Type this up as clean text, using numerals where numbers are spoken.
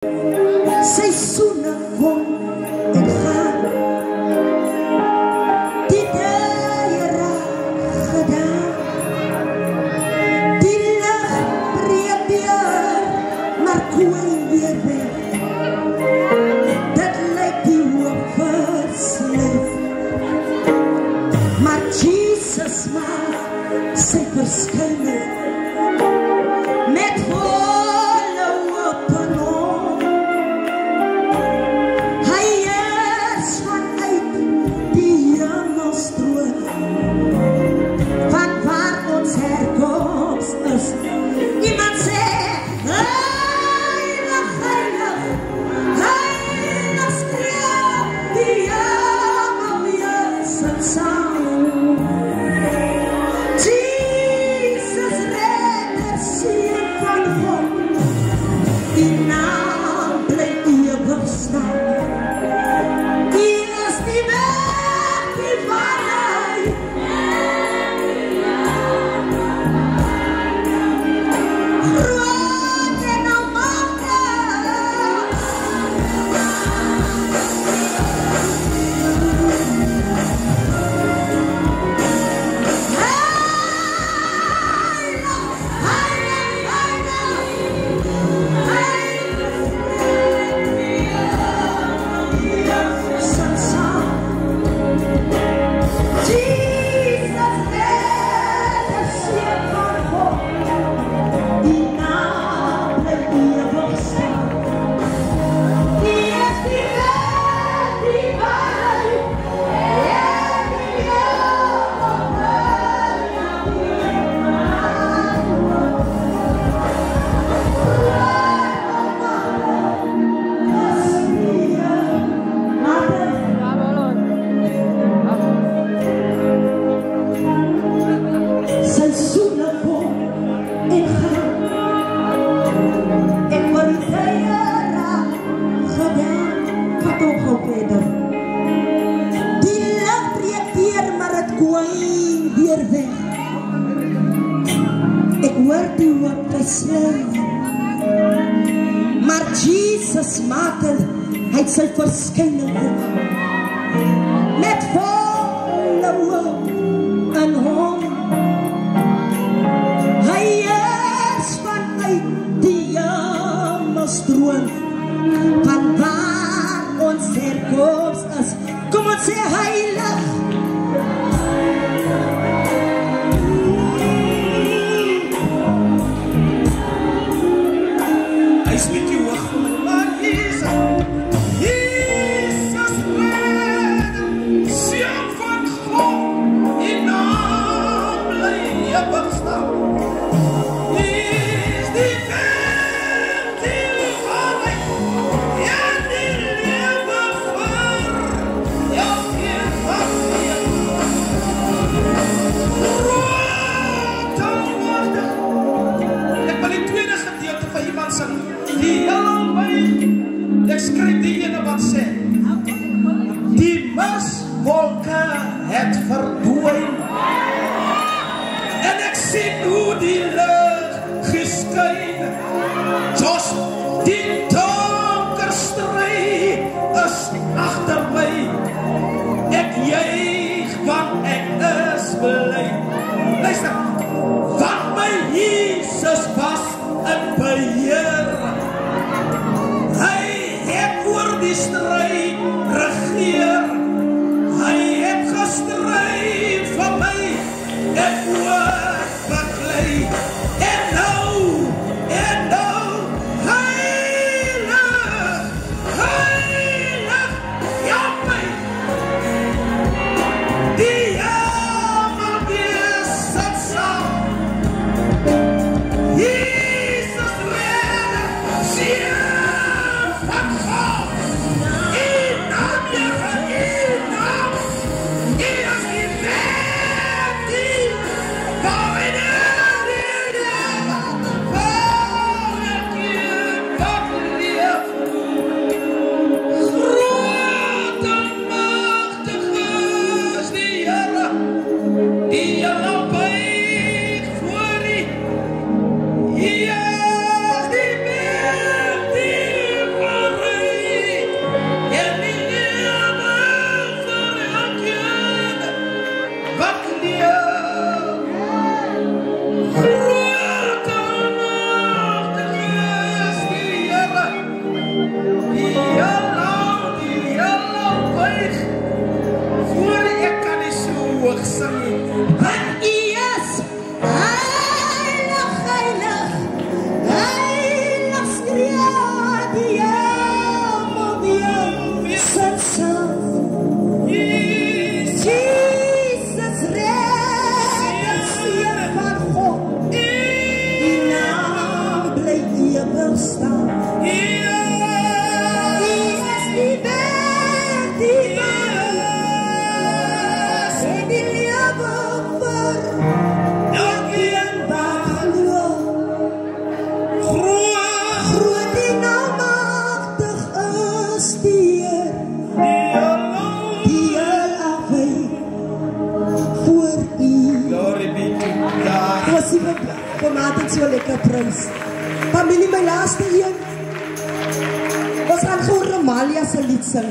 Seisoene kom en gaan, die tye raak gedaan. Die lig breek weer, maar kooi weer weg. Dit lyk die hoop verslyf, maar Jesus maak sy verskyning met volle hoop en hoop. Hy is vanuit die hemelstroom, van waar ons herkomst is. Iemand sê, heilig, heilig, heilig skreeu die hemel weer sy sang. Jesus redder, Seun van God, die naam bly ewig staan. U is die weg, die waarheid, groot en almagtig. Maar Jesus maak hy sy verskyning met volle hoop in hom. Hy is vanuit die hemelstroom, van waar ons herkomst is. Kom ons sê heilig, skryf die ene wat sê, die miswolke het verdwyn, en ek sien hoe die lig geskyn. Soos die donker stryd is agter my, ek juig want ek is bly. Luister, want my Jesus was in beheer. Die strijd regeer, hy het gestryd van my, ek word beklei, en nou, heilig, heilig, ja my, die hemel wees het saam, Jesus red Rosie vir my altyd so lekker prys. Familie, my laaste een. Ons gaan gou Romalia se lied sing.